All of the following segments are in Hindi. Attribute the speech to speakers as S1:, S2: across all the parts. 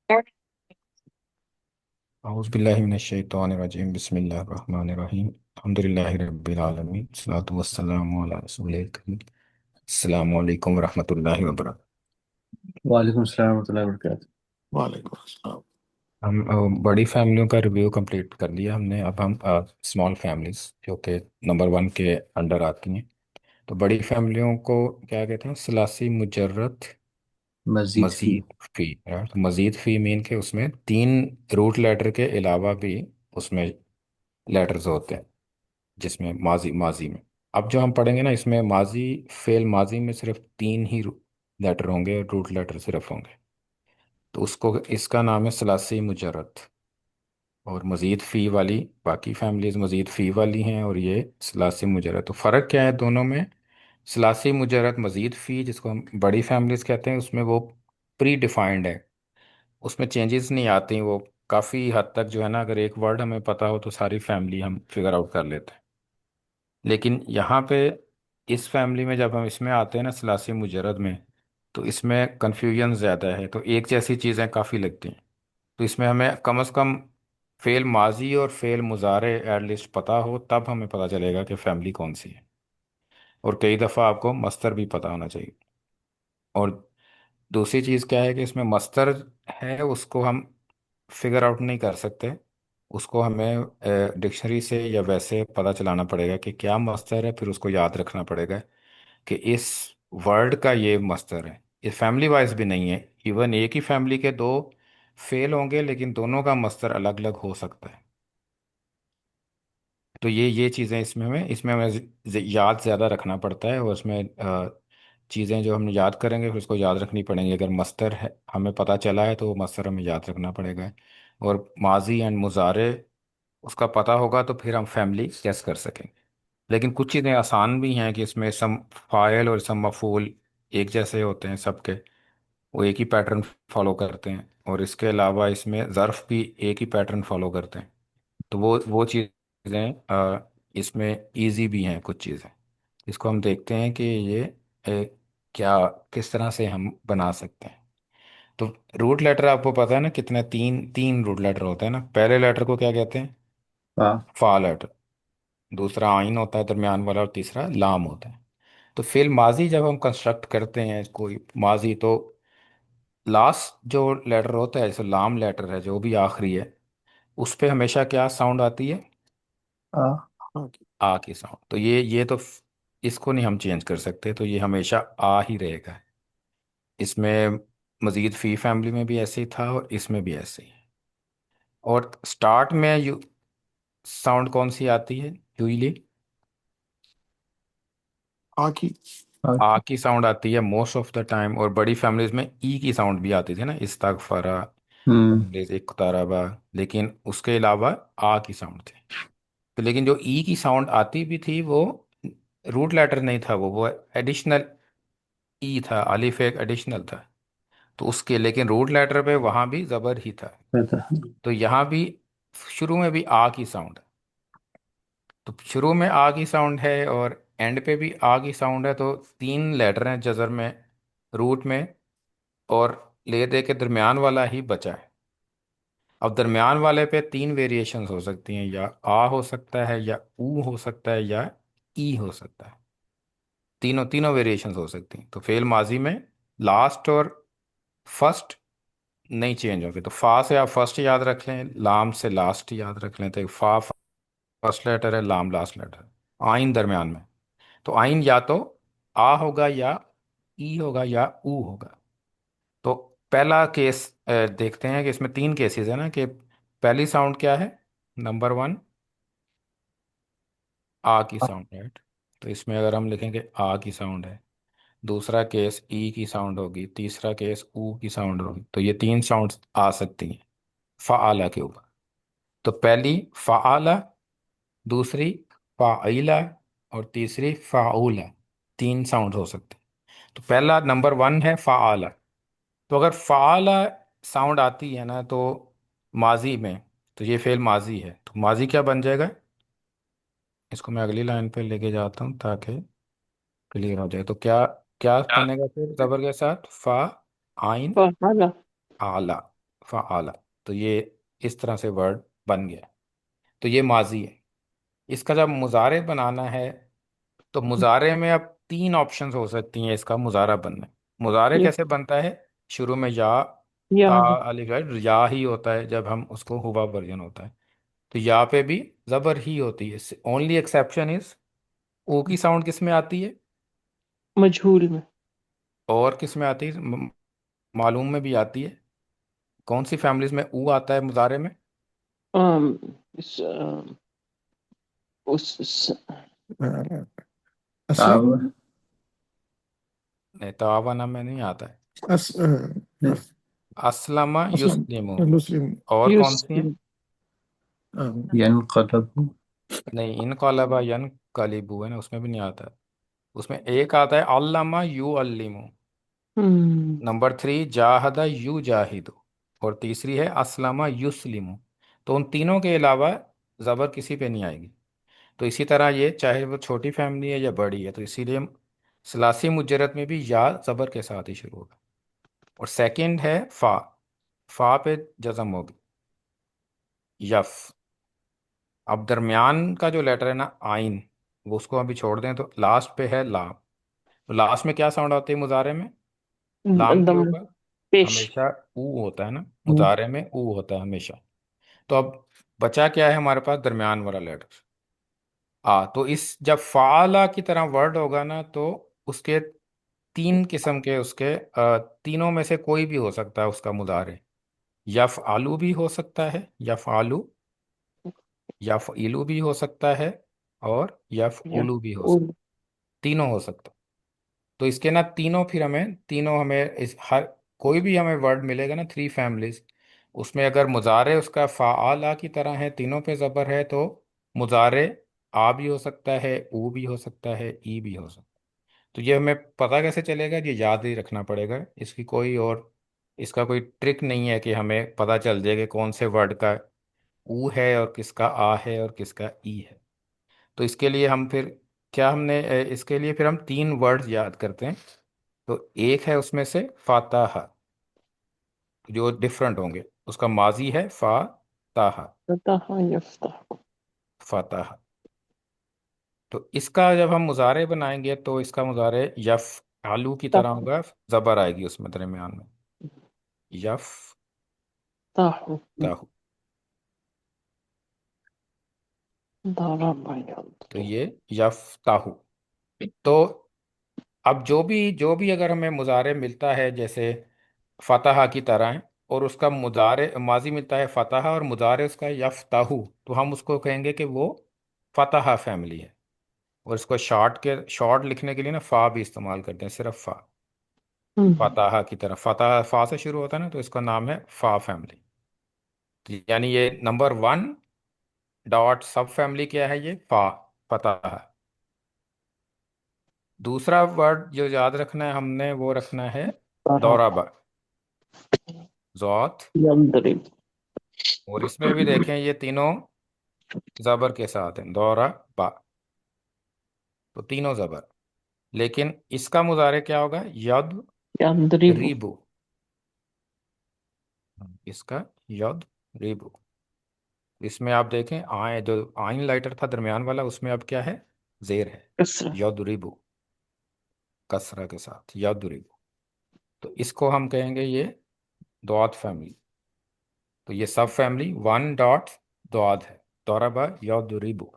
S1: औज़ुबिल्लाहिमिनश्शैतानिर्रजीम बिस्मिल्लाहिर्रहमानिर्रहीम अल्हम्दुलिल्लाहि रब्बिल आलमीन सल्लल्लाहु वस्सलामु अला रसूलिल करीम अस्सलामु अलैकुम रहमतुल्लाहि व बरकातहू।
S2: वालेकुम सलाम वरहमतुल्लाहि वबरकातुह।
S1: वालेकुम अस्सलाम। हम बड़ी फैमिलियों का रिव्यू कंप्लीट कर लिया हमने। अब हम स्मॉल फैमिलीज जो कि नंबर वन के अंडर आती हैं। तो बड़ी फैमिलियों को क्या कहते हैं? सलासी मुजर्रद
S2: मजीद फी।
S1: मजीद फी। तो मजीद फी मीन के उसमें तीन रूट लेटर के अलावा भी उसमें लेटर्स होते हैं, जिसमें माजी माजी में। अब जो हम पढ़ेंगे ना, इसमें माजी फेल माजी में सिर्फ तीन ही लेटर होंगे और रूट लेटर सिर्फ होंगे। तो उसको इसका नाम है सलासी मुजरद। और मजीद फ़ी वाली बाकी फैमिलीज मजीद फ़ी वाली हैं, और ये सलासी मुजरद। तो फ़र्क क्या है दोनों में? सलासी मुजरद मजीद फ़ी जिसको हम बड़ी फैमिलीज कहते हैं, उसमें वो प्री डिफाइंड है, उसमें चेंजेस नहीं आती। वो काफ़ी हद तक जो है ना, अगर एक वर्ड हमें पता हो तो सारी फैमिली हम फिगर आउट कर लेते हैं। लेकिन यहाँ पे इस फैमिली में जब हम इसमें आते हैं ना, सलासी मुजरद में, तो इसमें कन्फ्यूजन ज़्यादा है। तो एक जैसी चीज़ें काफ़ी लगती हैं। तो इसमें हमें कम से कम फेल माजी और फेल मुजारे एटलीस्ट पता हो, तब हमें पता चलेगा कि फैमिली कौन सी है। और कई दफ़ा आपको मस्तर भी पता होना चाहिए। और दूसरी चीज़ क्या है कि इसमें मस्तर है, उसको हम फिगर आउट नहीं कर सकते। उसको हमें डिक्शनरी से या वैसे पता चलाना पड़ेगा कि क्या मस्तर है, फिर उसको याद रखना पड़ेगा कि इस वर्ड का ये मस्तर है। ये फैमिली वाइज भी नहीं है, इवन एक ही फैमिली के दो फेल होंगे लेकिन दोनों का मस्तर अलग अलग हो सकता है। तो ये चीज़ें इसमें हमें याद ज़्यादा रखना पड़ता है। और उसमें चीज़ें जो हम याद करेंगे फिर उसको याद रखनी पड़ेंगी। अगर मस्तर है हमें पता चला है तो वो मस्तर हमें याद रखना पड़ेगा। और माजी एंड मुजारे उसका पता होगा तो फिर हम फैमिली गेस कर सकेंगे। लेकिन कुछ चीज़ें आसान भी हैं कि इसमें सम फाइल और सम मफूल एक जैसे होते हैं सबके, वो एक ही पैटर्न फॉलो करते हैं। और इसके अलावा इसमें ज़र्फ भी एक ही पैटर्न फॉलो करते हैं। तो वो चीज़ें इसमें इजी भी हैं कुछ चीज़ें। इसको हम देखते हैं कि ये क्या किस तरह से हम बना सकते हैं। तो रूट लेटर आपको पता है ना कितने? तीन तीन रूट लेटर होते हैं ना। पहले लेटर को क्या कहते हैं?
S2: हाँ।
S1: फा लेटर। दूसरा आइन होता है दरमियान वाला, और तीसरा लाम होता है। तो फिर माजी जब हम कंस्ट्रक्ट करते हैं कोई माजी, तो लास्ट जो लेटर होता है, जैसे लाम लेटर है जो भी आखिरी है, उस पे हमेशा क्या साउंड आती है?
S2: हाँ।
S1: आ की साउंड। तो ये तो इसको नहीं हम चेंज कर सकते, तो ये हमेशा आ ही रहेगा। इसमें मजीद फी फैमिली में भी ऐसे ही था और इसमें भी ऐसे ही है। और स्टार्ट में यू साउंड कौन सी आती है यूजली? आ की।
S2: हाँ।
S1: आ की साउंड आती है मोस्ट ऑफ द टाइम। और बड़ी फैमिलीज में ई की साउंड भी आती थी ना, इस्तगफारा,
S2: हम्म।
S1: इकतारबा। लेकिन उसके अलावा आ की साउंड थी। तो लेकिन जो ई की साउंड आती भी थी वो रूट लेटर नहीं था, वो एडिशनल ई था। अलिफ एक एडिशनल था। तो उसके लेकिन रूट लेटर पे वहां भी जबर ही था।
S2: पता।
S1: तो यहाँ भी शुरू में भी आ की साउंड है। तो शुरू में आ की साउंड है और एंड पे भी आ की साउंड है। तो तीन लेटर हैं जजर में, रूट में, और ले दे के दरमियान वाला ही बचा है। अब दरमियान वाले पे तीन वेरिएशंस हो सकती हैं, या आ हो सकता है, या ऊ हो सकता है, या ई हो सकता है। तीनों तीनों वेरिएशंस हो सकती हैं। तो फेल माजी में लास्ट और फर्स्ट नहीं चेंज होंगे। तो फा से आप फर्स्ट याद रख लें, लाम से लास्ट याद रख लें। तो फा फर्स्ट लेटर है, लाम लास्ट लेटर है, आइन दरमियान में। तो आइन या तो आ होगा, या ई होगा, या ऊ होगा। तो पहला केस देखते हैं कि इसमें तीन केसेस है ना, कि पहली साउंड क्या है? नंबर वन, आ की साउंड, राइट। तो इसमें अगर हम लिखेंगे आ की साउंड है, दूसरा केस ई की साउंड होगी, तीसरा केस ऊ की साउंड होगी। तो ये तीन साउंड्स आ सकती हैं फ़ाआला के ऊपर। तो पहली फ़ाआला, दूसरी फ़ाइला, और तीसरी फ़ाउला। तीन साउंड हो सकते हैं। तो पहला नंबर वन है फ़ाआला। तो अगर फ़ाआला साउंड आती है ना, तो माजी में, तो ये फेल माजी है। तो माजी क्या बन जाएगा? इसको मैं अगली लाइन पे लेके जाता हूँ ताकि क्लियर हो जाए। तो क्या क्या बनेगा फिर जबर के साथ? फा आइन
S2: हाँ।
S1: आला। फ़आला। तो ये इस तरह से वर्ड बन गया। तो ये माजी है। इसका जब मुजारे बनाना है तो मुजारे में अब तीन ऑप्शंस हो सकती हैं इसका मुजारा बनना। मुजारे
S2: ये
S1: कैसे बनता है? शुरू में या,
S2: या
S1: ता, अलिफ लाम, या ही होता है जब हम उसको हुआ वर्जन होता है। तो या पे भी जबर ही होती है। ओनली एक्सेप्शन इज ओ की साउंड किस में आती है
S2: मजहूल में।
S1: और किस में आती है? मालूम में भी आती है। कौन सी फैमिलीज में ऊ आता है मुजारे में?
S2: अम, इस, उस असलम
S1: नहीं, तावाना में नहीं आता है।
S2: अस
S1: असलमा
S2: असलम
S1: युस्लिमु।
S2: मुस्लिम
S1: और कौन
S2: यूस
S1: सी है?
S2: यनक़लबु।
S1: नहीं, इन कलबा यन कलिबू है ना, उसमें भी नहीं आता है। उसमें एक आता है अल्लामा यू अल्लिमु।
S2: हम्म।
S1: नंबर थ्री जाहदा यू जाहिदु। और तीसरी है असलमा युस्लिमु। तो उन तीनों के अलावा ज़बर किसी पे नहीं आएगी। तो इसी तरह ये चाहे वो छोटी फैमिली है या बड़ी है, तो इसीलिए सलासी मुजरत में भी या ज़बर के साथ ही शुरू होगा। और सेकंड है फा। फा पे जज़म होगी, यफ। अब दरमियान का जो लेटर है ना, आइन, वो उसको अभी छोड़ दें तो लास्ट पे है लाम। तो लास्ट में क्या साउंड आती है मुजारे में? लाम के
S2: दम
S1: ऊपर
S2: पेश।
S1: हमेशा ऊ होता है ना, मुजारे में ऊ होता है हमेशा। तो अब बचा क्या है हमारे पास? दरमियान वाला लेटर आ। तो इस जब फाला की तरह वर्ड होगा ना, तो उसके तीन किस्म के उसके तीनों में से कोई भी हो सकता है उसका मुजारे। यफ आलू भी हो सकता है, यफ आलू, यफ इलू भी हो सकता है, और यफ
S2: या
S1: उलू भी हो सकता
S2: उल।
S1: है। तीनों हो सकता है। तो इसके ना तीनों, फिर हमें तीनों, हमें इस हर कोई भी हमें वर्ड मिलेगा ना, थ्री फैमिलीज, उसमें अगर मुजारे उसका फ़ाआला की तरह है, तीनों पे ज़बर है, तो मुजारे आ भी हो सकता है, ऊ भी हो सकता है, ई भी हो सकता है। तो ये हमें पता कैसे चलेगा? ये याद ही रखना पड़ेगा। इसकी कोई और, इसका कोई ट्रिक नहीं है कि हमें पता चल जाए कि कौन से वर्ड का ऊ है और किसका आ है और किसका ई है। तो इसके लिए हम फिर क्या, हमने इसके लिए फिर हम तीन वर्ड्स याद करते हैं। तो एक है उसमें से फाताहा, जो डिफरेंट होंगे। उसका माजी है फा ताहा,
S2: फतह यफ्तह।
S1: फताहा। तो इसका जब हम मुजारे बनाएंगे तो इसका मुजारे यफ आलू की तरह
S2: तह
S1: होगा, जबर आएगी उसमें दरमियान में। यफ
S2: ताहु
S1: ताहू।
S2: दारा बायान।
S1: तो ये यफ ताहू। तो अब जो भी अगर हमें मुजारे मिलता है जैसे फतहा की तरह है, और उसका मुजारे माजी मिलता है फतहा और मुजारे उसका यफ्ताहू, तो हम उसको कहेंगे कि वो फतहा फैमिली है। और इसको शॉर्ट लिखने के लिए ना फा भी इस्तेमाल करते हैं, सिर्फ फा। फतहा की तरह, फतहा फा से शुरू होता है ना, तो इसका नाम है फा फैमिली। तो यानी ये नंबर वन डॉट सब फैमिली क्या है? ये फा, फतहा। दूसरा वर्ड जो याद रखना है हमने, वो रखना है
S2: दारा
S1: दौराबा, जौत।
S2: यंदरिब।
S1: और इसमें भी देखें ये तीनों जबर के साथ हैं, दौरा बा। तो तीनों जबर। लेकिन इसका मुजारे क्या होगा? यद
S2: यंदरिब।
S1: रीबू। इसका यद रीबू। इसमें आप देखें आए, जो आइन लाइटर था दरमियान वाला, उसमें अब क्या है? जेर है।
S2: कसरा।
S1: यद रीबू, कसरा के साथ यद रीबू। तो इसको हम कहेंगे ये दौद फैमिली। तो ये सब फैमिली वन डॉट दौद है। दौराबा यद रीबू,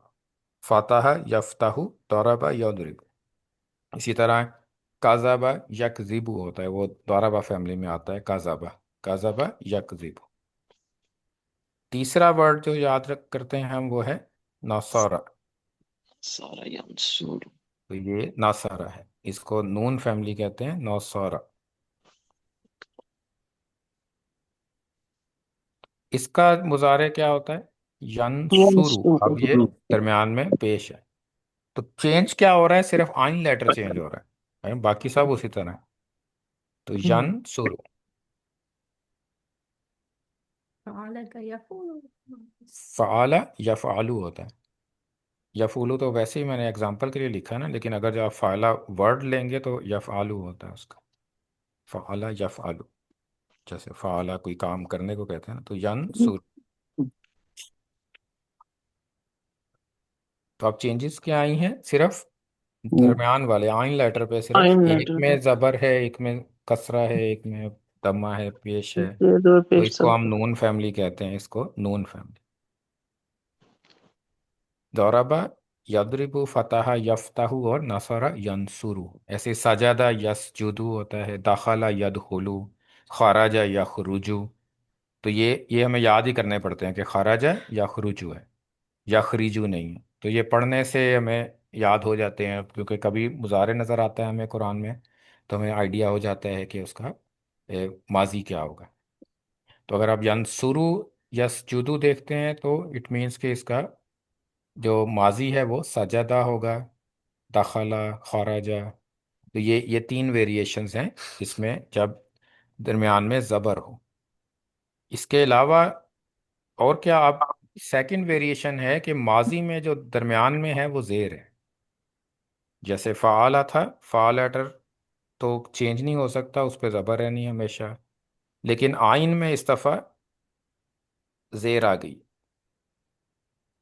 S1: फतह यफ्ताहू, दौराबा यद रीबू। इसी तरह काजाबा यकजीबू होता है, वो द्वाराबा फैमिली में आता है, काजाबा। काजाबा यकजीबू। तीसरा वर्ड जो याद रख करते हैं हम, वो है नौसारा।
S2: सारा यंसूर।
S1: तो ये नासारा है, इसको नून फैमिली कहते हैं, नौसारा। इसका मुजारे क्या होता है? यनसुरु।
S2: यंसूर।
S1: अब ये दरमियान में पेश है। तो चेंज क्या हो रहा है? सिर्फ आइन लेटर चेंज हो रहा है, बाकी सब उसी तरह है। तो यनसुरु। फ़ाला या फ़ालू होता है। यफ़ूलू तो वैसे ही मैंने एग्जांपल के लिए लिखा है ना, लेकिन अगर जो आप फ़ाला वर्ड लेंगे तो यफ़आलू होता है उसका। फ़ाला यफ़आलू। जैसे फाला कोई काम करने को कहते हैं ना, तो यन सुर। तो अब चेंजेस क्या आई हैं, सिर्फ दरमियान वाले आइन लेटर पे, सिर्फ
S2: आइन
S1: एक
S2: लेटर पे।
S1: में जबर है, एक में कसरा है, एक में दम्मा है, पेश है।
S2: ये दो
S1: तो
S2: पेश
S1: इसको
S2: सब।
S1: हम नून फैमिली कहते हैं, इसको नून फैमिली। दौराबा यदरिबु फतहा यफ्ताहु और नसरा यंसुरु। ऐसे सजादा यसजुदु होता है, दखला यदखुलु, खराजा यखरुजु। तो ये हमें याद ही करने पड़ते हैं कि खराजा यखरुजु है, यखरिजु नहीं है। तो ये पढ़ने से हमें याद हो जाते हैं, क्योंकि कभी मुजारे नज़र आता है हमें कुरान में, तो हमें आइडिया हो जाता है कि उसका माजी क्या होगा। तो अगर आप यंसुरु यसजुदु देखते हैं तो इट मीन्स कि इसका जो माजी है वो सजदा होगा, दखला, खराजा। तो ये तीन वेरिएशंस हैं इसमें, जब दरमियान में ज़बर हो। इसके अलावा और क्या, आप सेकंड वेरिएशन है कि माजी में जो दरमियान में है वो ज़ेर है। जैसे फ़ाला था, फ़ा लेटर तो चेंज नहीं हो सकता, उस पर ज़बर रहनी है हमेशा। लेकिन आइन में इस दफ़ा ज़ेर आ गई,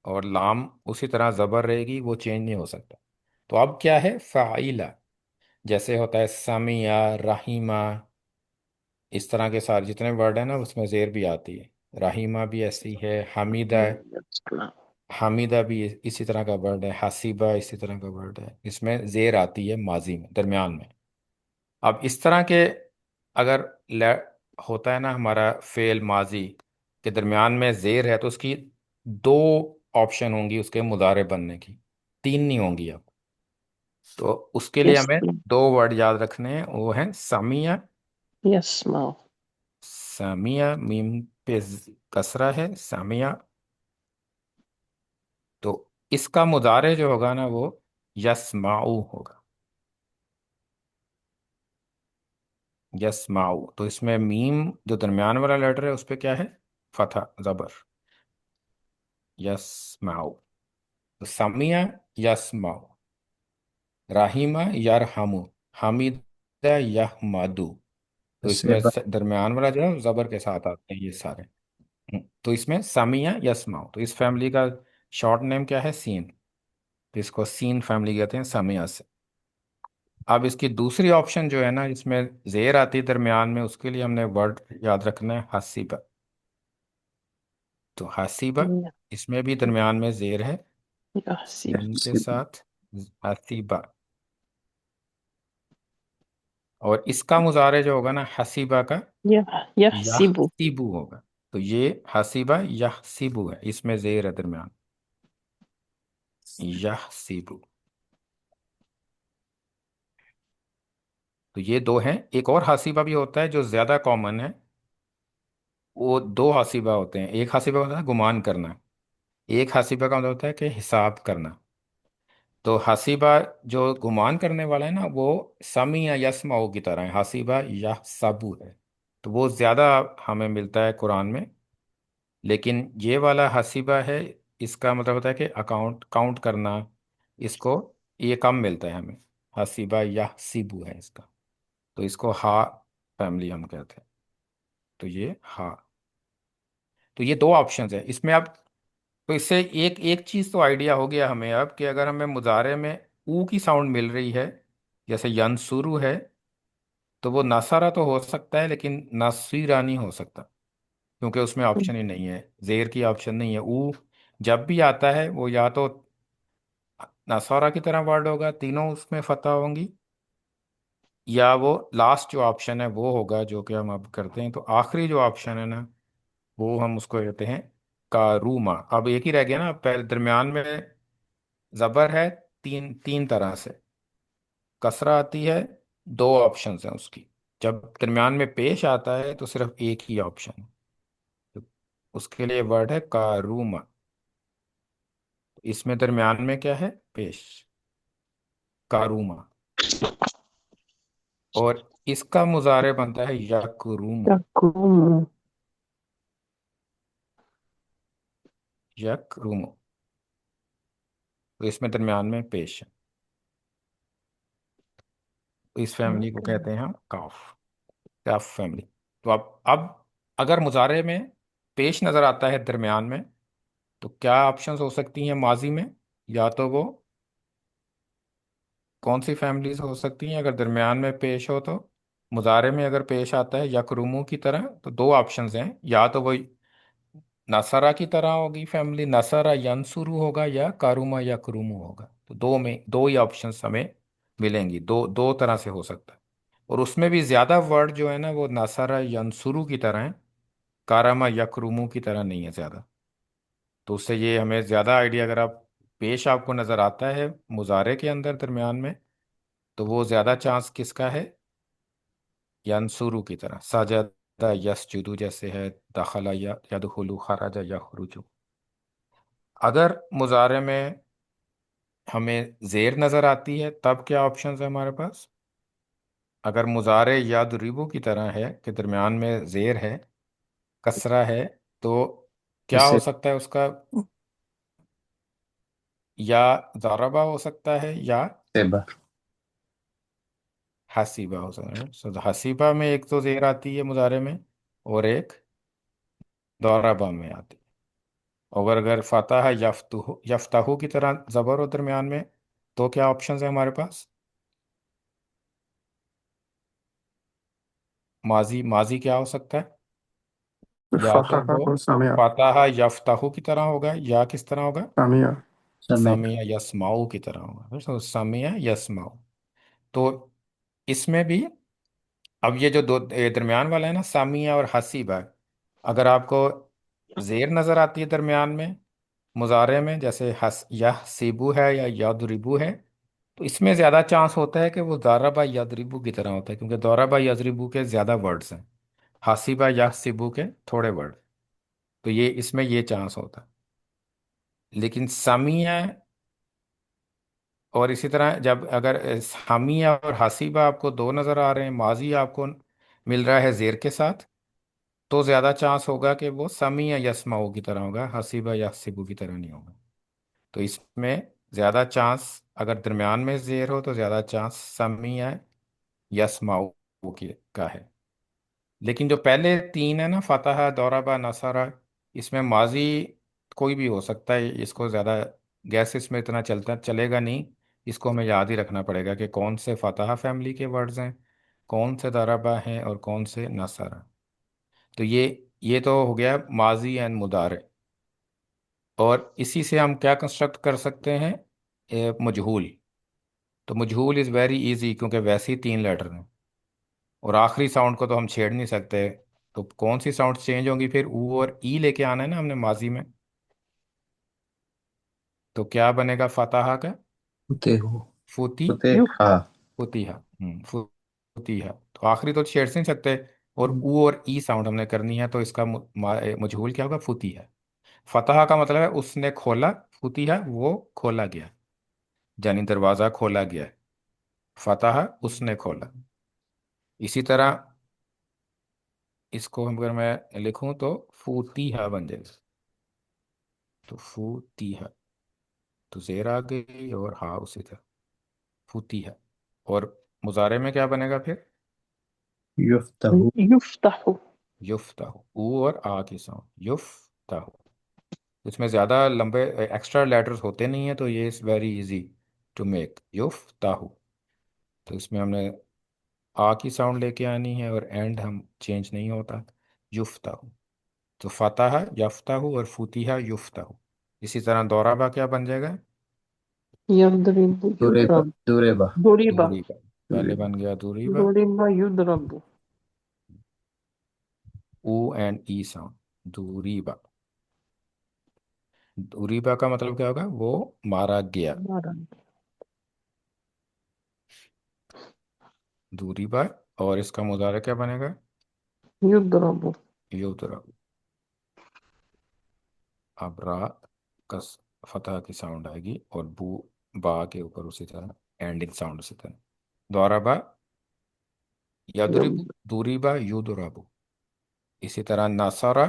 S1: और लाम उसी तरह ज़बर रहेगी, वो चेंज नहीं हो सकता। तो अब क्या है, फ़ाइला। जैसे होता है समिया, रहीमा, इस तरह के सारे जितने वर्ड हैं ना, उसमें ज़ेर भी आती है। रहीमा भी ऐसी है, हमीदा, हमीदा भी इसी तरह का वर्ड है, हसीबा इसी तरह का वर्ड है, इसमें ज़ेर आती है माजी में, दरमियान में। अब इस तरह के अगर ले होता है ना हमारा फेल माजी के दरमियान में ज़ेर है, तो उसकी दो ऑप्शन होंगी उसके मुदारे बनने की, तीन नहीं होंगी अब। तो उसके लिए
S2: यस
S1: हमें दो वर्ड याद रखने हैं, वो हैं सामिया।
S2: यस माओ।
S1: सामिया मीम पे कसरा है, सामिया। तो इसका मुदारे जो होगा ना वो यस्माऊ होगा, यस्माऊ। तो इसमें मीम जो दरमियान वाला लेटर है उस पे क्या है, फथा, जबर, यस्माऊ। तो सामिया यस्माऊ, राहिमा यरहमु, हमीदा यहमदु। तो
S3: इससे
S1: इसमें दरमियान वाला जो है जबर के साथ आते हैं ये सारे। तो इसमें सामिया यस्माऊ, तो इस फैमिली का शॉर्ट नेम क्या है, सीन। तो इसको सीन फैमिली कहते हैं, सामिया से। अब इसकी दूसरी ऑप्शन जो है ना, इसमें जेर आती है दरमियान में, उसके लिए हमने वर्ड याद रखना है हसीबा। तो हसीबा, इसमें भी दरमियान में जेर है,
S2: यहसीब।
S1: सीन के साथ, हसीबा। और इसका मुजारे जो होगा ना हसीबा का,
S2: यहसीबु।
S1: यहसीबु होगा। तो ये हसीबा यहसीबु है, इसमें जेर है दरमियान, यहसीबु। तो ये दो हैं। एक और हसीबा भी होता है जो ज्यादा कॉमन है, वो दो हसीबा होते हैं। एक हसीबा होता है गुमान करना, एक हसीबा का मतलब होता है कि हिसाब करना। तो हसीबा जो गुमान करने वाला है ना, वो समी या यस्माऊ की तरह है, हसीबा या सबू है। तो वो ज्यादा हमें मिलता है कुरान में। लेकिन ये वाला हसीबा है, इसका मतलब होता है कि अकाउंट काउंट करना, इसको ये कम मिलता है हमें। हसीबा या सीबू है इसका। तो इसको हा फैमिली हम कहते हैं। तो ये हा। तो ये दो ऑप्शंस है इसमें। अब तो इससे एक एक चीज तो आइडिया हो गया हमें अब, कि अगर हमें मुजारे में ऊ की साउंड मिल रही है, जैसे यंसुरु है, तो वो नसारा तो हो सकता है लेकिन नसीरा नहीं हो सकता, क्योंकि उसमें ऑप्शन ही नहीं है, जेर की ऑप्शन नहीं है। ऊ जब भी आता है वो या तो नसारा की तरह वर्ड होगा, तीनों उसमें फतह होंगी, या वो लास्ट जो ऑप्शन है वो होगा, जो कि हम अब करते हैं। तो आखिरी जो ऑप्शन है ना, वो हम उसको कहते हैं कारूमा। अब एक ही रह गया ना, पहले दरमियान में जबर है तीन तीन तरह से, कसरा आती है, दो ऑप्शंस हैं उसकी। जब दरमियान में पेश आता है तो सिर्फ एक ही ऑप्शन है। तो उसके लिए वर्ड है कारूमा। इसमें दरमियान में क्या है, पेश, कारूमा। और इसका मुजारे बनता है यकरूमु,
S2: यकुम।
S1: यकरूमु। तो इसमें दरमियान में पेश है। तो इस फैमिली को कहते हैं हम काफ, काफ फैमिली। तो अब अगर मुजारे में पेश नजर आता है दरमियान में, तो क्या ऑप्शंस हो सकती हैं माजी में? या तो वो कौन सी फैमिलीज हो सकती हैं अगर दरमियान में पेश हो? तो मुजारे में अगर पेश आता है यकरुमू की तरह, तो दो ऑप्शंस हैं, या तो वो नसरा की तरह होगी फैमिली, नसरा यंसुरू होगा, या कारुमा यकरुमू होगा। तो दो में दो ही ऑप्शंस हमें मिलेंगी, दो दो तरह से हो सकता है। और उसमें भी ज्यादा वर्ड जो है ना वो नसरा यंसुरू की तरह है, कारामा यकरुमू की तरह नहीं है ज्यादा। तो उससे ये हमें ज्यादा आइडिया, अगर आप पेश आपको नजर आता है मुजारे के अंदर दरमियान में, तो वो ज्यादा चांस किसका है? यंसुरू की तरह, सजदा यसजुदू जैसे है, दखला या यदखुलू, खराजा यखरुजू। अगर मुजारे में हमें जेर नजर आती है, तब क्या ऑप्शन है हमारे पास? अगर मुजारे यदरिबू की तरह है कि दरमियान में जेर है, कसरा है, तो क्या हो
S3: इससे
S1: सकता है उसका? या ज़ारबा हो सकता है, या
S3: सेबा।
S1: हसीबा हो सकता है। सो हसीबा में एक तो जेर आती है मुजारे में, और एक दौराबा में आती है। और अगर फतह यफ्तहू यफ्तहू की तरह जबर हो दरमियान में, तो क्या ऑप्शन है हमारे पास? माजी, माजी क्या हो सकता है? या तो
S4: फतह
S1: वो
S4: को सामिया।
S1: फतह यफ्तहू की तरह होगा, या किस तरह होगा?
S4: सामिया।
S3: समय।
S1: समिया यस्माऊ की तरह होगा। तो समिया यस्माऊ। तो इसमें भी अब ये जो दो दरमियान वाला है ना, सामिया और हसीबा, अगर आपको जेर नजर आती है दरमियान में मुजारे में, जैसे हस यह सीबू है या यदरिबू है, तो इसमें ज्यादा चांस होता है कि वो दाराबा यदरिबू की तरह होता है, क्योंकि दाराबा यदरिबू के ज्यादा वर्ड्स हैं, हसीबा यह सीबू के थोड़े वर्ड। तो ये इसमें ये चांस होता है। लेकिन सामिया और इसी तरह जब अगर हामिया और हसीबा आपको दो नज़र आ रहे हैं, माजी आपको मिल रहा है जेर के साथ, तो ज़्यादा चांस होगा कि वो समी या यस्माऊ की तरह होगा, हसीबा या हसीबू की तरह नहीं होगा। तो इसमें ज़्यादा चांस, अगर दरमियान में जेर हो तो ज़्यादा चांस समी या यस्माऊ की का है। लेकिन जो पहले तीन है ना, फतह, दौराबा, नसारा, इसमें माजी कोई भी हो सकता है। इसको ज़्यादा गैस इसमें इतना चलता चलेगा नहीं। इसको हमें याद ही रखना पड़ेगा कि कौन से फतह फैमिली के वर्ड्स हैं, कौन से दौराबा हैं, और कौन से नसारा। तो ये तो हो गया माजी एंड मुदारे। और इसी से हम क्या कंस्ट्रक्ट कर सकते हैं? मजहूल। तो मजहूल इज़ वेरी इजी, क्योंकि वैसे ही तीन लेटर हैं, और आखिरी साउंड को तो हम छेड़ नहीं सकते। तो कौन सी साउंड चेंज होंगी फिर? ऊ और ई लेके आना है ना हमने माजी में। तो क्या बनेगा फताहा का?
S3: होते हो।
S1: फुती,
S3: होते।
S2: युफ
S3: हाँ।
S1: फुतीहा। फुतीहा। तो आखिरी तो छेड़ नहीं सकते। और ऊ और ई साउंड हमने करनी है, तो इसका मजहूल क्या होगा? फुतीहा। फतहा का मतलब है उसने खोला, फुतीहा वो खोला गया, यानी दरवाजा खोला गया है। फतहा उसने खोला। इसी तरह इसको हम अगर मैं लिखूं तो फूतीहा बन जाएगा। तो फूतीहा, तो जेर आ गई और हा उसी तरह, फूतीहा। और मुजारे में क्या बनेगा फिर?
S3: युफ्तहु।
S2: युफ्तहु
S1: युफ्ताहु, ऊ और आ की साउंड, युफ्ताहु। इसमें ज़्यादा लंबे एक्स्ट्रा लेटर्स होते नहीं है, तो ये is very easy to make, युफ्ताहु। तो इसमें हमने आ की साउंड लेके आनी है, और एंड हम चेंज नहीं होता, युफ्ताहु। तो फतह यफ्ताहु और फुतिहा युफ्ताहु। इसी तरह दौराबा क्या बन जाएगा?
S2: यद्रिबु
S3: दुरेबा।
S2: युद्रब
S3: दुरेबा।
S2: दुरिबा
S1: दूरी का, पहले
S3: दुरेबा।
S1: बन गया दूरी बा।
S2: दुरिबा युद्रबु
S1: ओ एंड ई साउंड, दूरी बा। दूरी बा का मतलब क्या होगा? वो मारा गया।
S2: मरण
S1: दूरी बा। और इसका मुजारे क्या बनेगा?
S2: युद्रबु
S1: युद्र। अब रा का फतह की साउंड आएगी, और बू बा के ऊपर उसी तरह एंडिंग साउंड उसी तरह। द्वारा बा यदरिबु,
S2: युद्र
S1: दूरी बा युदरबु। इसी तरह नसारा,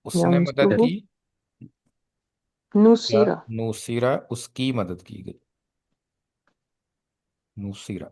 S1: उसने मदद
S2: यंसुरु
S1: की, या
S2: नुसीरा
S1: नुसीरा उसकी मदद की गई, नुसीरा।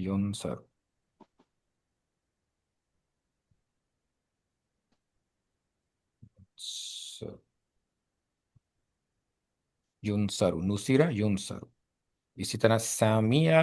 S1: युनसर। स- युनसर, नुसीरा युनसर। इसी तरह सामिया,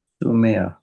S3: सुमेया।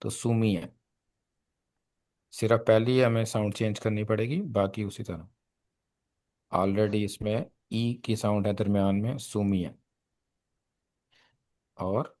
S1: तो सुमिया, सिर्फ पहली हमें साउंड चेंज करनी पड़ेगी, बाकी उसी तरह। ऑलरेडी इसमें ई की साउंड है दरमियान में, सुमिया। और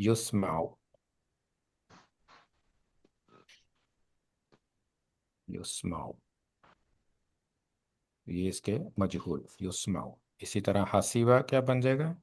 S1: युस्माओ, युस्माओ। ये इसके मजहूल, युस्माओ। इसी तरह हसीबा क्या बन जाएगा?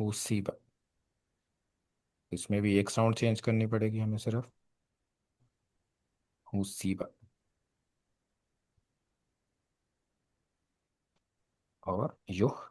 S1: हुसीबा। इसमें भी एक साउंड चेंज करनी पड़ेगी हमें सिर्फ, हुसीबा। और युह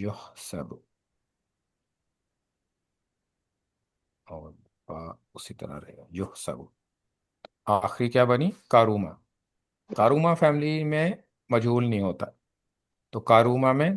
S1: युह सब। और बा उसी तरह रहेगा, युह सब। आखिरी क्या बनी? कारूमा। कारूमा फैमिली में मजहूल नहीं होता, तो कारूमा में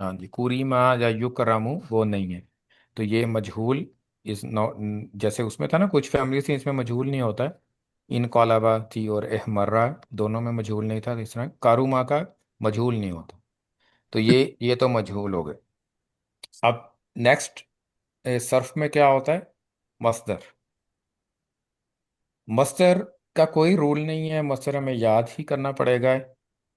S1: हाँ जी, कुरीमा या युकरमु वो नहीं है। तो ये मजहूल इस नौ, जैसे उसमें था ना कुछ फैमिली थी इसमें मजहूल नहीं होता है। इन कौलाबा थी और एहमर्रा, दोनों में मजहूल नहीं था, तो इस तरह कारूमा का मजहूल नहीं होता। तो ये तो मजहूल हो गए। अब नेक्स्ट, सर्फ में क्या होता है? मस्दर। मस्दर का कोई रूल नहीं है, मस्दर हमें याद ही करना पड़ेगा।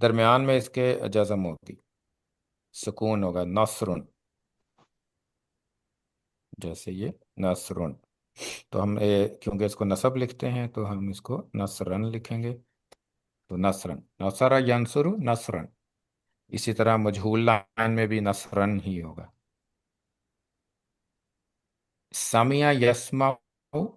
S1: दरमियान में इसके जज़म होगी, सुकून होगा, नसरुन। जैसे ये नसरुन, तो हम क्योंकि इसको नसब लिखते हैं तो हम इसको नसरन लिखेंगे। तो नसरन, नसरा यंसुरु नसरन। इसी तरह मजहूल लाइन में भी नसरन ही होगा। समिया यस्माउ,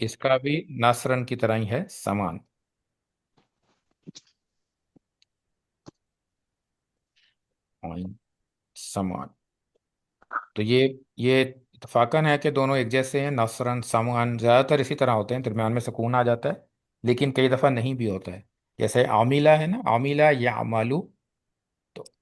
S1: इसका भी नसरन की तरह ही है, समान। आइन, समान। तो ये इत्तफाकन है कि दोनों एक जैसे हैं, नसरन समान ज़्यादातर इसी तरह होते हैं, दरमियान में सुकून आ जाता है। लेकिन कई दफ़ा नहीं भी होता है। जैसे आमिला है ना, आमिला या अमालू, तो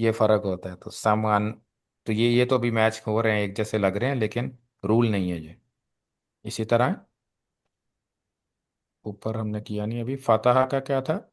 S1: ये फ़र्क होता है, तो समान। तो ये तो भी मैच हो रहे हैं, एक जैसे लग रहे हैं, लेकिन रूल नहीं है ये। इसी तरह ऊपर हमने किया नहीं अभी, फतहा का क्या था?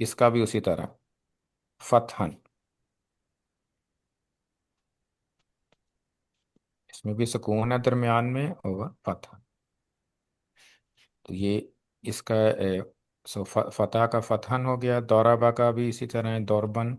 S1: इसका भी उसी तरह, फतहन। इसमें भी सुकून है दरमियान में, और फतह। तो ये इसका फतह का फतहन हो गया। दौराबा का भी इसी तरह है, दौरबन।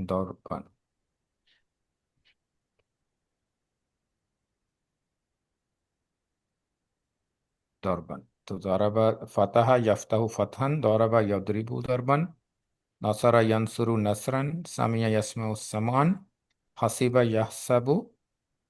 S1: दौरबन, दौरबन। तो दौराबा, फतह यफ्तहु फतहन, दौराबा यदरिबु दरबन, नसरा यंसुरु नसरन, समिया यस्मउ समान, हसीबा यहसबु।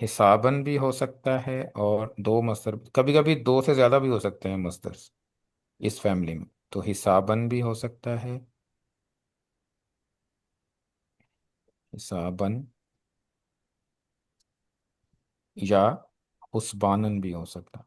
S1: हिसाबन भी हो सकता है, और दो मस्तर, कभी कभी दो से ज्यादा भी हो सकते हैं मस्तर इस फैमिली में। तो हिसाबन भी हो सकता है, हिसाबन, या हुस्बानन भी हो सकता है,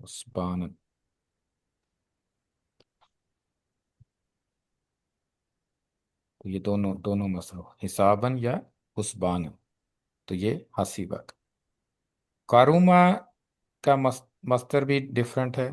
S1: हुस्बानन। तो ये दोनों दोनों मसला, हिसाबन या हुस्बानन। तो ये हसीबा का। कारूमा का मस्तर भी डिफरेंट है।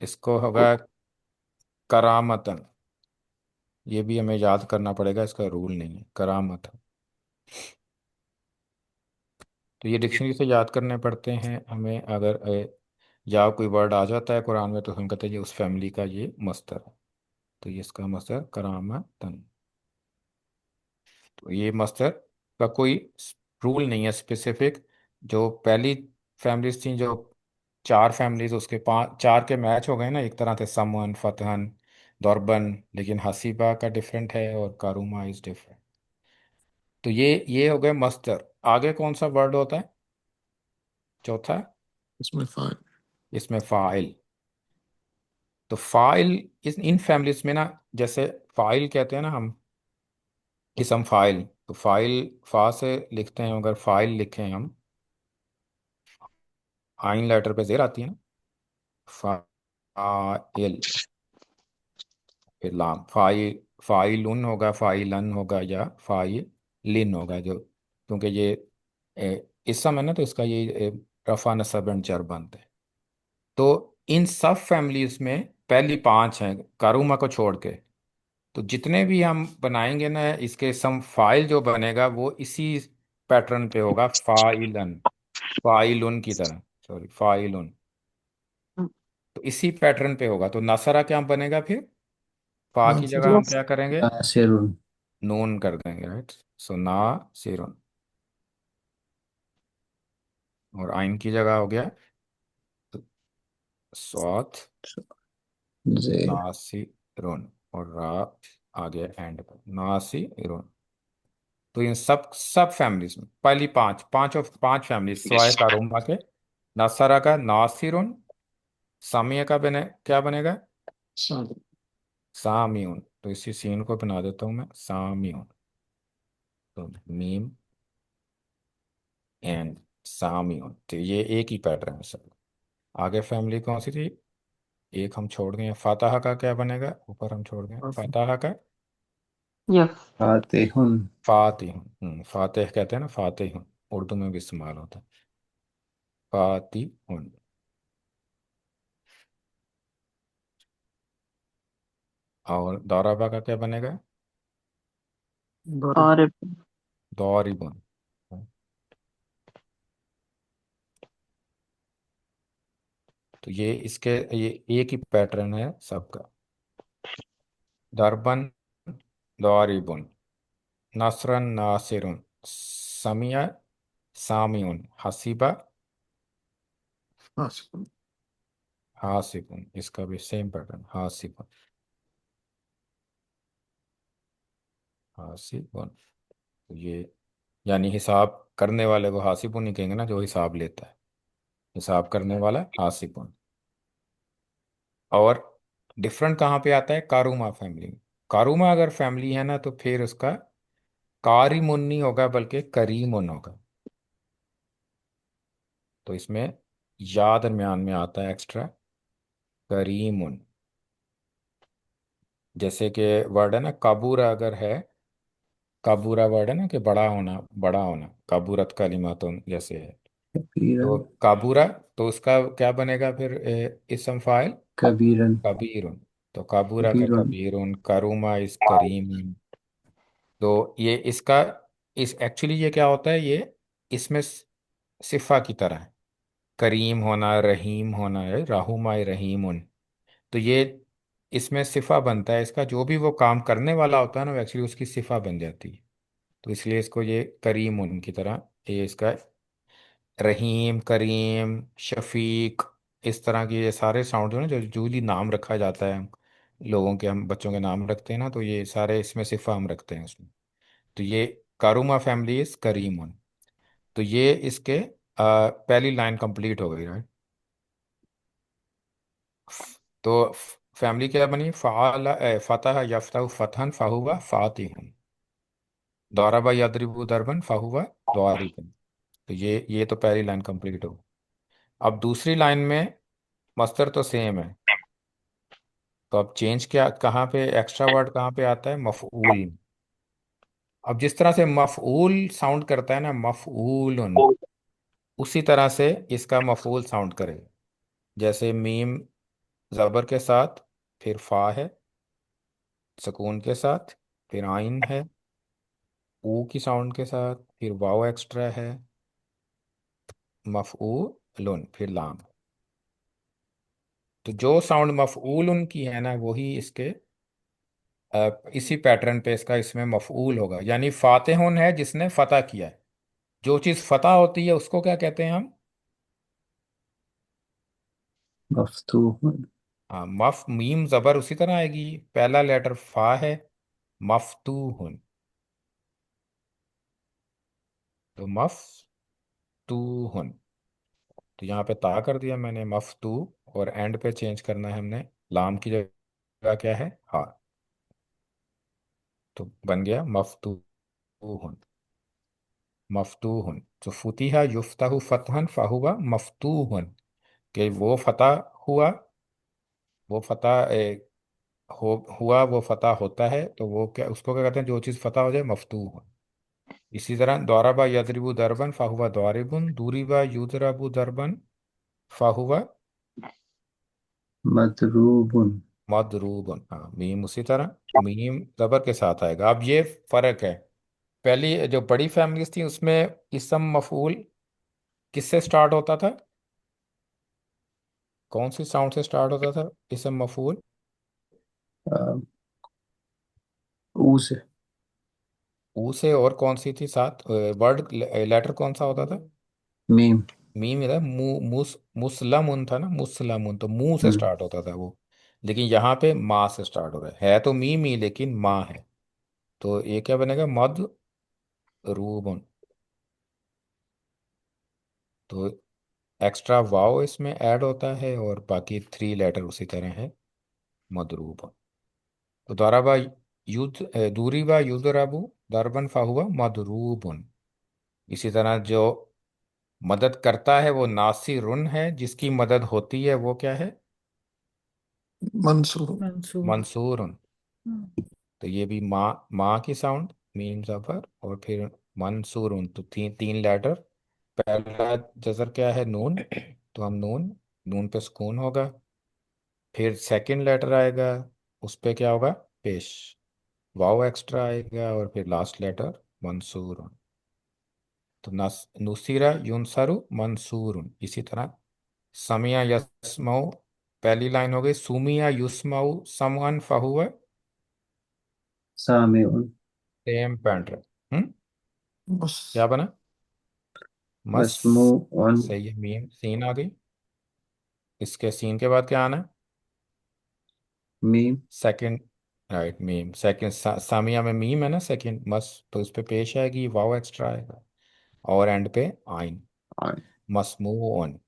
S1: इसको होगा करामतन। ये भी हमें याद करना पड़ेगा, इसका रूल नहीं है, करामतन। तो ये डिक्शनरी से याद करने पड़ते हैं हमें। अगर या कोई वर्ड आ जाता है कुरान में तो हम कहते हैं ये उस फैमिली का ये मस्तर है। तो ये इसका मस्तर करामतन। तो ये मस्तर का कोई रूल नहीं है स्पेसिफिक। जो पहली फैमिलीज थी, जो चार फैमिलीज, उसके पांच चार के मैच हो गए ना एक तरह से, समवन, फतहन, दौरबन। लेकिन हसीबा का डिफरेंट है और कारूमा इज डिफरेंट। तो ये हो गए मस्तर। आगे कौन सा वर्ड होता है चौथा?
S4: इसमें फाइल।
S1: इसमें फाइल। तो फाइल इस इन फैमिलीज में ना, जैसे फाइल कहते हैं ना हम, इसम फाइल। तो फाइल फा से लिखते हैं, अगर फाइल लिखें हम, आइन लेटर पे जेर आती है ना, फाइल, फिर लाम। फाइलुन होगा, फाइलन होगा, या फाइलिन होगा। जो क्योंकि ये इसम है ना, तो इसका ये रफा नसब एंड जर बनते हैं। तो इन सब फैमिलीज में पहली पांच हैं कारूमा को छोड़ के। तो जितने भी हम बनाएंगे ना इसके सम, फाइल जो बनेगा वो इसी पैटर्न पे होगा, फाइलन, फाइलुन की तरह, सॉरी फाइलुन। तो इसी पैटर्न पे होगा। तो नसरा क्या बनेगा फिर? फा की
S4: नासिर।
S1: जगह हम क्या करेंगे?
S3: नासिरुन।
S1: नून कर देंगे, राइट। सो ना सिरुन। और आइन की जगह हो गया स्वात
S3: जेर।
S1: नासिरुन। और रा आ गया एंड पर, नासिरुन। तो इन सब सब फैमिलीज में पहली पांच, पांच ऑफ पांच फैमिलीज सिवाय कारूमा के, नसरा का नासिरुन, सामिया का बने क्या बनेगा?
S4: साद।
S1: सामियुन। तो इसी सीन को बना देता हूं मैं सामियुन। तो मीम एंड सामियुन। तो ये एक ही पैटर्न है सब। आगे फैमिली कौन सी थी? एक हम छोड़ गए, फातहा का क्या बनेगा? ऊपर हम छोड़ गए फातहा का
S2: यफ।
S3: फातिहुन।
S1: फातिहुन। फातिह कहते हैं ना, फातिहुन उर्दू में भी इस्तेमाल होता है, फातिहुन। और दौराबा का क्या बनेगा?
S4: दौरे।
S2: और
S1: दौरिबुन। तो ये इसके, ये एक ही पैटर्न है सबका। दरबन, दौरिबुन, नसरन, नासिरुन, समिया, सामियुन, हसीबा,
S4: हासिब।
S1: हासिबुन। इसका भी सेम पैटर्न, हासिबुन, हासिबुन। तो ये यानी हिसाब करने वाले को हासिबुन ही कहेंगे ना, जो हिसाब लेता है। हिसाब करने वाला हासिबुन। और डिफरेंट कहाँ पे आता है? कारूमा फैमिली में। कारूमा अगर फैमिली है ना, तो फिर उसका कारिमुन नहीं होगा बल्कि करीमुन होगा। तो इसमें या दरमियान में आता है एक्स्ट्रा, करीमुन। जैसे कि वर्ड है ना काबूरा, अगर है काबूरा वर्ड है ना कि बड़ा होना, बड़ा होना, काबूरत कलिमातुन जैसे है।
S3: कबीरन।
S1: तो काबूरा, तो उसका क्या बनेगा फिर? इसम फाइल
S3: कबीरन।
S1: कबीरुन। तो काबूरा का
S3: कबीरुन।
S1: कबीरुन, करूमा इस करीम। तो ये इसका, इस एक्चुअली ये क्या होता है, ये इसमें सिफा की तरह है। करीम होना, रहीम होना है, राहुमा रहीमुन। तो ये इसमें सिफा बनता है इसका, जो भी वो काम करने वाला होता है ना, वो एक्चुअली उसकी सिफा बन जाती है। तो इसलिए इसको ये करीम उनकी तरह, ये इसका रहीम, करीम, शफीक, इस तरह के ये सारे साउंड जो है ना, जो जूली नाम रखा जाता है लोगों के, हम बच्चों के नाम रखते हैं ना, तो ये सारे इसमें सिफा हम रखते हैं उसमें। तो ये कारूमा फैमिली इज करीमुन। तो ये इसके पहली लाइन कंप्लीट हो गई, राइट। तो फैमिली क्या बनी? फ़ाल, फतह यफ्तहु फतहन फ़हुवा फ़ातिहुन, दौरबा यदरिबु दरबन फ़हुवा द्वारिबुन। तो ये तो पहली लाइन कंप्लीट हो। अब दूसरी लाइन में मस्तर तो सेम है। तो अब चेंज क्या, कहाँ पे एक्स्ट्रा वर्ड कहाँ पे आता है? मफऊल। अब जिस तरह से मफऊल साउंड करता है ना, मफऊलन, उसी तरह से इसका मफऊल साउंड करेगा। जैसे मीम जबर के साथ, फिर फा है सुकून के साथ, फिर आइन है ऊ की साउंड के साथ, फिर वाव एक्स्ट्रा है, मफऊलुन, फिर लाम। तो जो साउंड मफऊलुन की है ना, वही इसके इसी पैटर्न पे इसका इसमें मफऊल होगा, यानी फातिहुन है जिसने फतह किया है। जो चीज़ फतह होती है उसको क्या कहते हैं हम?
S3: मफ्तूहुन।
S1: हाँ, मफ मीम जबर उसी तरह आएगी, पहला लेटर फा है, मफतूहुन। तो मफतूहुन, तो यहाँ पे ता कर दिया मैंने मफतू, और एंड पे चेंज करना है हमने, लाम की जगह क्या है, हाँ। तो बन गया मफतूहुन। मफतूहुन, तो फुतिहा युफ्ताहु फतहन फाहुवा मफतूहुन, कि वो फतह हुआ, वो फतह हुआ, वो फतह होता है, तो वो क्या, उसको क्या कहते हैं, जो चीज़ फतह हो जाए, मफतूहुन। इसी तरह दौराबा यदरिबु दरबन फाहुवा दौरिबुन, दूरिबा युदरबु दरबन फाहुवा
S3: मदरूबुन।
S1: मदरूबन। हाँ, मीम उसी तरह, मीम जबर के साथ आएगा। अब ये फर्क है, पहली जो बड़ी फैमिलीज थी उसमें इसम मफूल किससे स्टार्ट होता था? कौन सी साउंड से स्टार्ट होता था इसम मफूल?
S3: अ, ऊ से।
S1: ऊ से, और कौन सी थी साथ वर्ड, लेटर कौन सा होता था?
S3: मीम।
S1: मीम इधर मुसलमुन था ना, मुसलमुन तो मुंह से
S3: हम्म,
S1: स्टार्ट होता था वो, लेकिन यहाँ पे माँ से स्टार्ट हो रहा है तो मीम ही लेकिन माँ है। तो ये क्या बनेगा, मद रूबन। तो एक्स्ट्रा वाव इसमें ऐड होता है, और बाकी थ्री लेटर उसी तरह है, मदरूबन। तो दरबा दूरीबा युदरबु दरबन फाहुआ मदरूबन। इसी तरह जो मदद करता है वो नासिरुन है, जिसकी मदद होती है वो क्या है,
S4: Mansoor.
S2: मंसूर।
S1: मंसूरुन। तो ये भी माँ, माँ की साउंड, मीम जफर, और फिर मंसूरुन, तो तीन तीन लेटर। पहला जजर क्या है, नून, तो हम नून, नून पे सुकून होगा। फिर सेकंड लेटर आएगा, उस पे क्या होगा, पेश, वाव एक्स्ट्रा आएगा, और फिर लास्ट लेटर मंसूरुन। तो नस नुसीरा युनसरु मंसूरुन। इसी तरह समिया यस्माउ, पहली लाइन हो गई, सुमिया युस्माउ समअन फहुवा,
S3: सामिउन।
S1: Same pattern. हम्म, क्या
S4: Bas.
S1: बना, मस,
S3: मस्मूउन।
S1: सही है, मीम सीन आ गई। इसके सीन के बाद क्या आना है,
S3: मीम।
S1: सेकंड, राइट, मीम सेकंड, सामिया में मीम है ना सेकंड, मस, तो उस पे पेश आएगी, वाव एक्स्ट्रा आएगा, और एंड पे आइन,
S3: आइन।
S1: मसमून।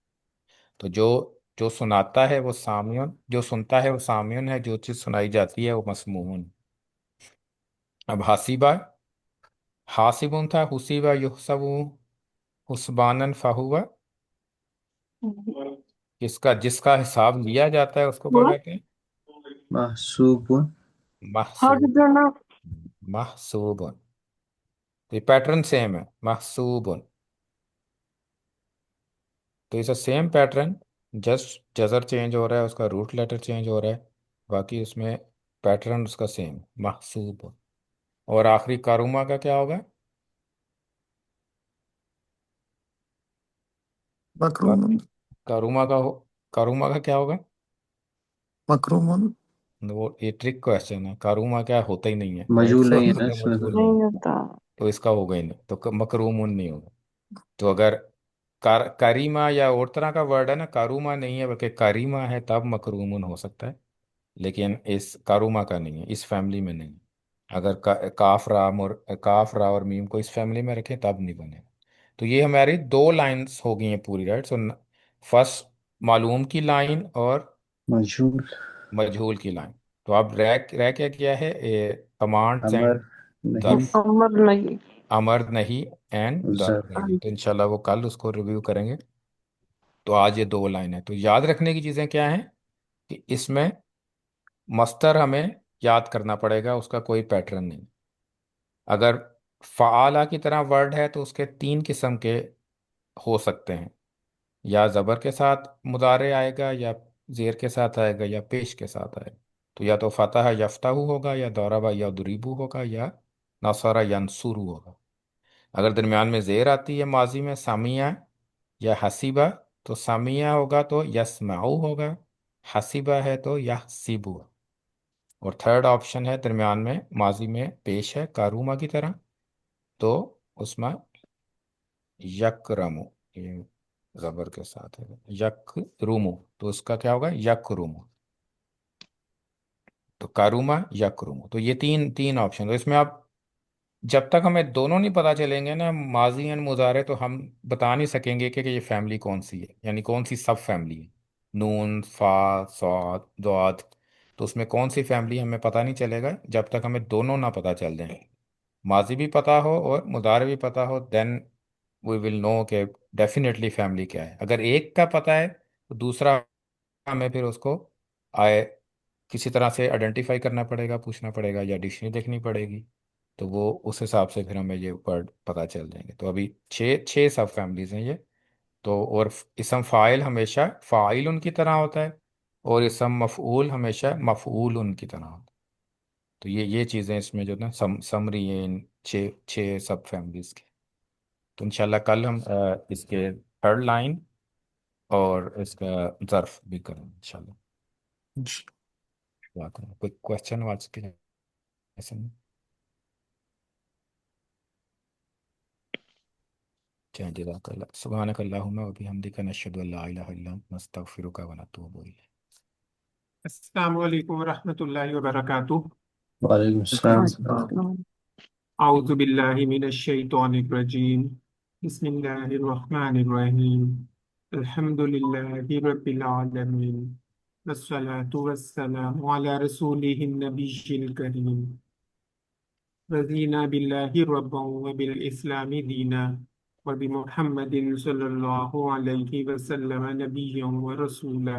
S1: तो जो जो सुनाता है वो सामियन, जो सुनता है वो सामियन है, जो चीज़ सुनाई जाती है वो मसमून। अब हसीबा, हासिबुन था, हुसीबा युहसबु हुसबानन फहुआ, किसका, जिसका हिसाब लिया जाता है उसको क्या
S2: What?
S1: कहते हैं,
S3: महसूबुन।
S2: How did
S1: महसूब।
S2: you know?
S1: महसूबुन, तो ये पैटर्न सेम है, महसूबुन। तो इसे same pattern, just Jhajjar change हो रहा है, उसका रूट लेटर चेंज हो रहा है, बाकी उसमें पैटर्न उसका सेम, महसूब। और आखिरी कारुमा का क्या होगा? का,
S4: Makruman.
S1: कारुमा का हो, कारुमा का क्या होगा?
S4: Makruman.
S1: वो ये ट्रिक क्वेश्चन है, कारुमा क्या होता ही नहीं है, राइट
S3: मजहूल
S1: से
S3: नहीं है
S1: आंसर
S3: ना
S1: है
S3: इसमें तो।
S1: मजबूर नहीं,
S2: नहीं होता।
S1: तो इसका होगा ही नहीं, तो मकरूमुन नहीं होगा। तो अगर करीमा या और तरह का वर्ड है ना, कारुमा नहीं है बल्कि करीमा है, तब मकरूमुन हो सकता है, लेकिन इस कारुमा का नहीं है, इस फैमिली में नहीं। अगर काफ रा और मीम को इस फैमिली में रखें तब नहीं बनेगा। तो ये हमारी दो लाइंस हो गई हैं पूरी, राइट। सो फर्स्ट मालूम की लाइन, और
S3: मजहूल।
S1: मजहूल की लाइन। तो अब रह रह क्या किया है, कमांड्स
S3: अमर
S1: एंड
S3: नहीं।
S1: ज़र्फ,
S2: अमर नहीं।
S1: अमर नहीं एंड ज़र्फ
S3: जर।
S1: रह गए, तो इंशाल्लाह वो कल उसको रिव्यू करेंगे। तो आज ये दो लाइन है, तो याद रखने की चीज़ें क्या हैं, कि इसमें मस्तर हमें याद करना पड़ेगा, उसका कोई पैटर्न नहीं। अगर फ़आला की तरह वर्ड है तो उसके तीन किस्म के हो सकते हैं, या ज़बर के साथ मुदारे आएगा, या ज़ेर के साथ आएगा, या पेश के साथ आएगा। तो या तो फतह यफ्ताहु होगा, या दौराबा या दुरीबू होगा, या नसरा यंसुरु होगा। अगर दरमियान में ज़ेर आती है माजी में, सामिया या हसीबा, तो सामिया होगा तो यस्माऊ होगा, हसीबा है तो यहसीबु। और थर्ड ऑप्शन है दरमियान में, माजी में पेश है कारूमा की तरह, तो उसमें यकरमु, ये जबर के साथ है, यकरुमु, तो उसका क्या होगा, यकरुमु। तो कारूमा यकरुमु, तो ये तीन तीन ऑप्शन, तो इसमें आप जब तक हमें दोनों नहीं पता चलेंगे ना, माजी एंड मुजारे, तो हम बता नहीं सकेंगे कि ये फैमिली कौन सी है, यानी कौन सी सब फैमिली है। नून, फा, सौद, दुआद, तो उसमें कौन सी फैमिली हमें पता नहीं चलेगा जब तक हमें दोनों ना पता चल जाए, माजी भी पता हो और मुदारे भी पता हो, देन वी विल नो कि डेफिनेटली फैमिली क्या है। अगर एक का पता है तो दूसरा हमें फिर उसको आए किसी तरह से आइडेंटिफाई करना पड़ेगा, पूछना पड़ेगा, या डिक्शनरी देखनी पड़ेगी, तो वो उस हिसाब से फिर हमें ये वर्ड पता चल जाएंगे। तो अभी छः छः सब फैमिलीज हैं ये। तो और इसम फ़ाइल हमेशा फ़ाइल उनकी तरह होता है, और इसम मफ़ऊल हमेशा मफ़ऊल उनकी तरह होता है। तो ये चीज़ें इसमें जो ना समरी है इन छः छः सब फैमिलीज की। तो इंशाल्लाह कल हम इसके थर्ड लाइन और इसका ज़र्फ भी करेंगे इंशाल्लाह। बात करें कोई क्वेश्चन आज के लेसन? क्या जज़ाकल्लाह, सुब्हानक अल्लाहुम्मा व बिहम्दिका नशहदु अल्ला इलाहा इल्ला अंता नस्तगफिरुका व नतूबु इलैक।
S5: अस्सलामु अलैकुम रहमतुल्लाहि व बरकातुहू।
S3: वालेकुम अस्सलाम।
S5: अऊज़ु बिल्लाहि मिनश शैतानिर रजीम। बिस्मिल्लाहिर रहमानिर रहीम। अल्हम्दुलिल्लाहि रब्बिल आलमीन। वस्सलातु वस्सलामु अला रसूलिहिन नबिय्यिल करीम। रज़ीना बिल्लाहि रब्बन व बिल इस्लामी दीना व बि मुहम्मदिन सल्लल्लाहु अलैहि वसल्लम नबिय्यन व रसूला।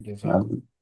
S1: जज़ाकल्लाह।